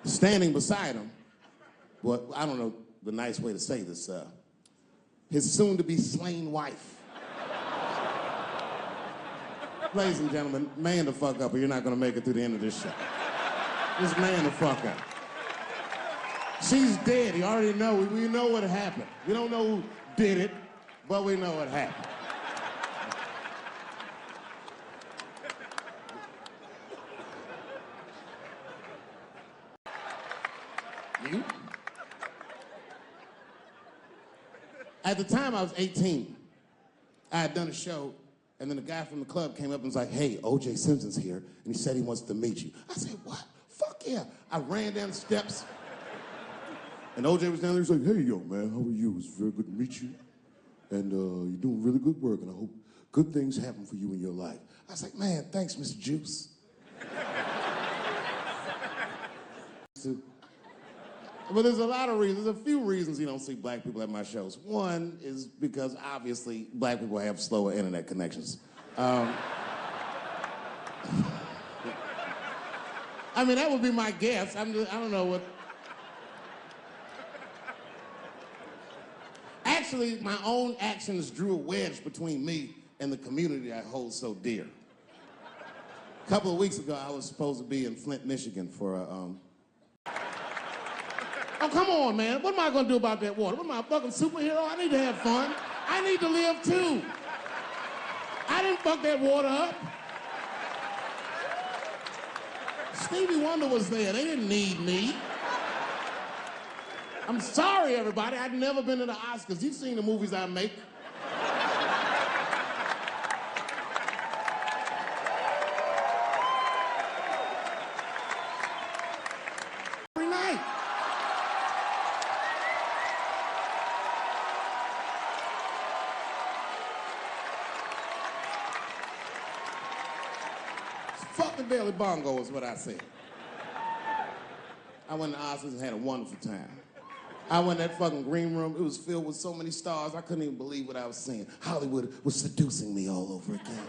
standing beside him, well, I don't know the nice way to say this, his soon-to-be slain wife. Ladies and gentlemen, man the fuck up or you're not gonna make it through the end of this show. Just man the fuck up. She's dead, you already know, we know what happened. We don't know who did it, but we know what happened. You? At the time I was 18, I had done a show, and then a guy from the club came up and was like, hey, O.J. Simpson's here, and he said he wants to meet you. I said, what? Fuck yeah. I ran down the steps, and O.J. was down there, he's like, hey, yo, man, how are you? It's very good to meet you, and you're doing really good work, and I hope good things happen for you in your life. I was like, man, thanks, Mr. Juice. But there's a lot of reasons, there's a few reasons you don't see black people at my shows. One is because obviously black people have slower internet connections. I mean, that would be my guess. I don't know what. Actually, my own actions drew a wedge between me and the community I hold so dear. A couple of weeks ago, I was supposed to be in Flint, Michigan for a, Oh, come on, man. What am I gonna do about that water? What am I, a fucking superhero? I need to have fun. I need to live too. I didn't fuck that water up. Stevie Wonder was there. They didn't need me. I'm sorry, everybody. I've never been to the Oscars. You've seen the movies I make. Fuck the Daily Bongo is what I said. I went to Oscars and had a wonderful time. I went in that fucking green room. It was filled with so many stars, I couldn't even believe what I was seeing. Hollywood was seducing me all over again.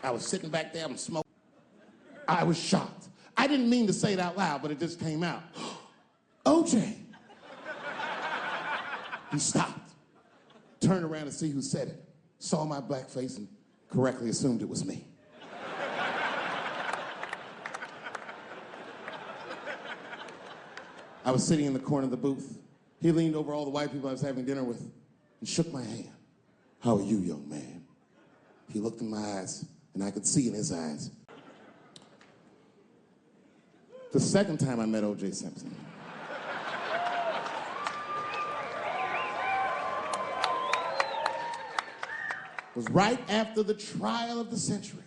I was sitting back there, I'm smoking. I was shocked. I didn't mean to say it out loud, but it just came out. OJ. He stopped, turned around to see who said it, saw my black face and correctly assumed it was me. I was sitting in the corner of the booth. He leaned over all the white people I was having dinner with and shook my hand. How are you, young man? He looked in my eyes, and I could see in his eyes. The second time I met O.J. Simpson, was right after the trial of the century.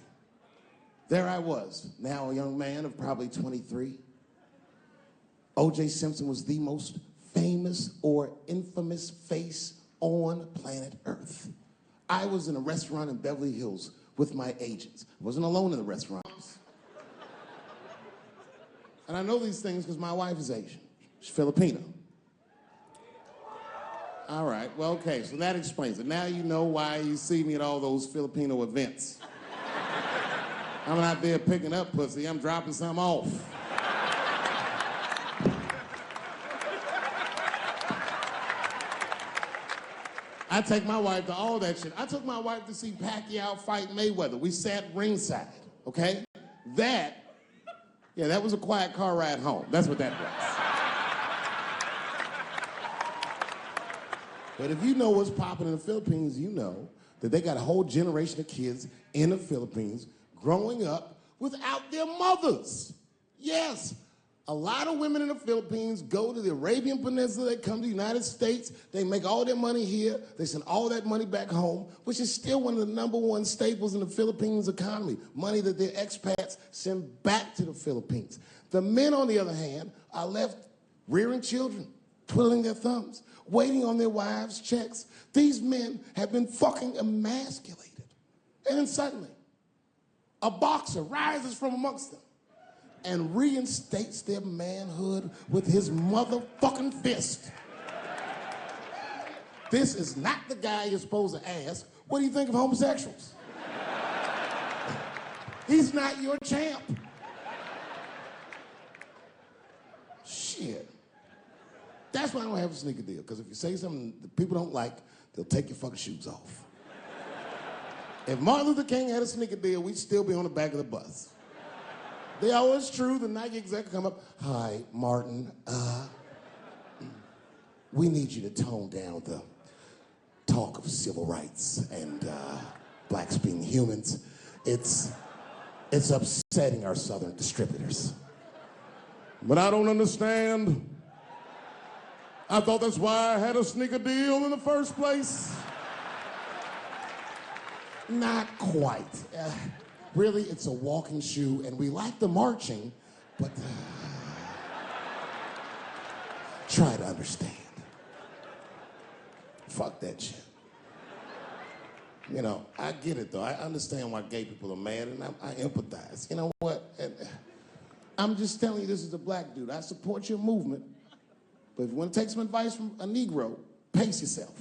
There I was, now a young man of probably 23. O.J. Simpson was the most famous or infamous face on planet Earth. I was in a restaurant in Beverly Hills with my agents. I wasn't alone in the restaurant. And I know these things because my wife is Asian. She's Filipino. All right, well, okay, so that explains it. Now you know why you see me at all those Filipino events. I'm not there picking up pussy, I'm dropping some off. I take my wife to all that shit. I took my wife to see Pacquiao fight Mayweather. We sat ringside, okay? That was a quiet car ride home. That's what that was. But if you know what's popping in the Philippines, you know that they got a whole generation of kids in the Philippines growing up without their mothers. Yes, a lot of women in the Philippines go to the Arabian Peninsula, they come to the United States, they make all their money here, they send all that money back home, which is still one of the #1 staples in the Philippines economy, money that their expats send back to the Philippines. The men, on the other hand, are left rearing children, twiddling their thumbs, waiting on their wives' checks. These men have been fucking emasculated. And then suddenly, a boxer rises from amongst them and reinstates their manhood with his motherfucking fist. This is not the guy you're supposed to ask, what do you think of homosexuals? He's not your champ. Shit. That's why I don't have a sneaker deal, because if you say something that people don't like, they'll take your fucking shoes off. If Martin Luther King had a sneaker deal, we'd still be on the back of the bus. They always true, the Nike exec come up, hi, Martin, we need you to tone down the talk of civil rights and blacks being humans. It's upsetting our southern distributors. But I don't understand. I thought that's why I had a sneaker deal in the first place. Not quite. Really, it's a walking shoe, and we like the marching, but try to understand. Fuck that shit. You know, I get it, though. I understand why gay people are mad, and I empathize. You know what? I'm just telling you, this is a black dude. I support your movement, but if you want to take some advice from a Negro, pace yourself.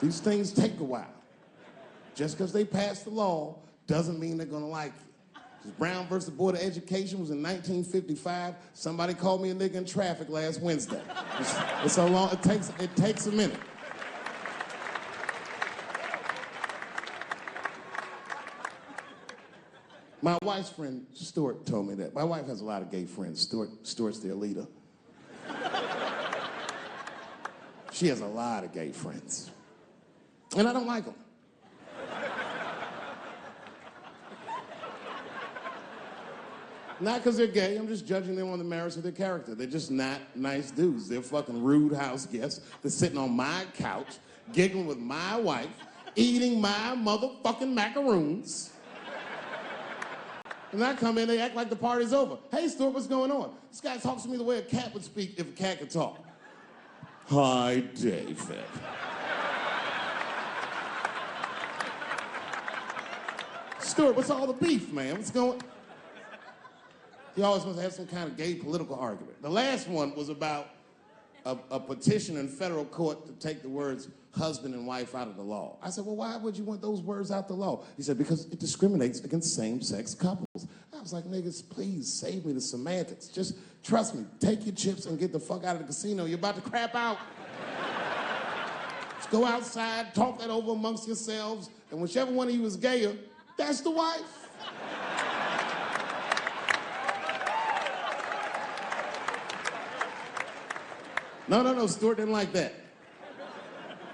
These things take a while. Just because they passed the law doesn't mean they're gonna like it. Brown versus Board of Education was in 1955. Somebody called me a nigga in traffic last Wednesday. It's so long, it takes a minute. My wife's friend, Stuart, told me that. My wife has a lot of gay friends. Stuart's their leader. She has a lot of gay friends. And I don't like them. Not because they're gay, I'm just judging them on the merits of their character. They're just not nice dudes. They're fucking rude house guests. They're sitting on my couch, giggling with my wife, eating my motherfucking macaroons. And I come in, they act like the party's over. Hey, Stuart, what's going on? This guy talks to me the way a cat would speak if a cat could talk. Hi, David. Stuart, what's all the beef, man? What's going on? He always wants to have some kind of gay political argument. The last one was about a petition in federal court to take the words husband and wife out of the law. I said, well, why would you want those words out the law? He said, because it discriminates against same-sex couples. I was like, niggas, please save me the semantics. Just trust me, take your chips and get the fuck out of the casino. You're about to crap out. Just go outside, talk that over amongst yourselves, and whichever one of you is gayer, that's the wife. No, Stuart didn't like that.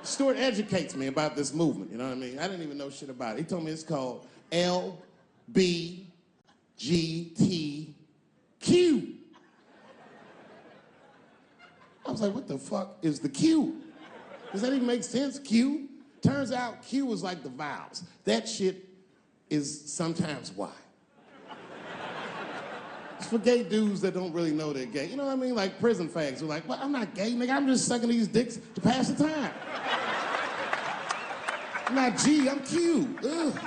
Stuart educates me about this movement, you know what I mean? I didn't even know shit about it. He told me it's called LGBTQ. I was like, what the fuck is the Q? Does that even make sense, Q? Turns out Q was like the vowels. That shit is sometimes Y. It's for gay dudes that don't really know they're gay. You know what I mean? Like prison fags who are like, well, I'm not gay, nigga. I'm just sucking these dicks to pass the time. I'm not G, I'm Q. Ugh.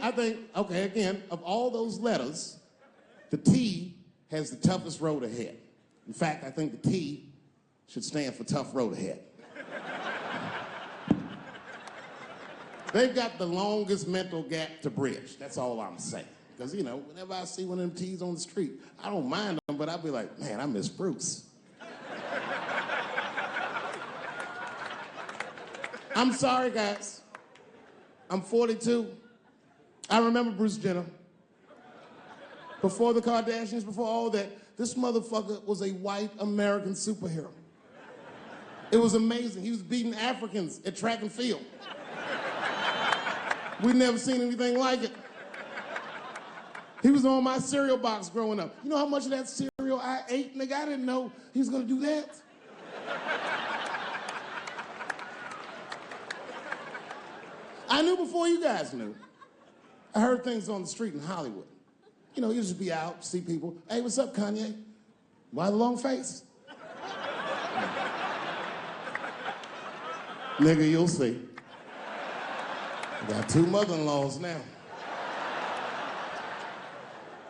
I think, okay, again, of all those letters, the T has the toughest road ahead. In fact, I think the T should stand for tough road ahead. They've got the longest mental gap to bridge. That's all I'm saying. Because, you know, whenever I see one of them T's on the street, I don't mind them, but I'll be like, man, I miss Bruce. I'm sorry, guys. I'm 42. I remember Bruce Jenner. Before the Kardashians, before all that, this motherfucker was a white American superhero. It was amazing. He was beating Africans at track and field. We'd never seen anything like it. He was on my cereal box growing up. You know how much of that cereal I ate, nigga? I didn't know he was gonna do that. I knew before you guys knew. I heard things on the street in Hollywood. You know, you just be out, see people. Hey, what's up, Kanye? Why the long face? Nigga, you'll see. I got 2 mother-in-laws now.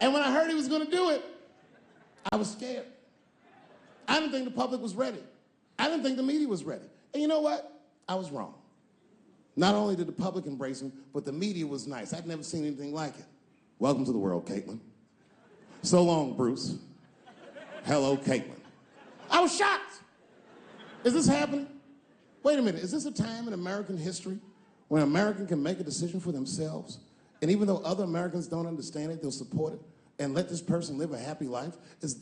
And when I heard he was going to do it, I was scared. I didn't think the public was ready. I didn't think the media was ready. And you know what? I was wrong. Not only did the public embrace him, but the media was nice. I'd never seen anything like it. Welcome to the world, Caitlin. So long, Bruce. Hello, Caitlin. I was shocked. Is this happening? Wait a minute. Is this a time in American history when an American can make a decision for themselves? And even though other Americans don't understand it, they'll support it and let this person live a happy life? Is this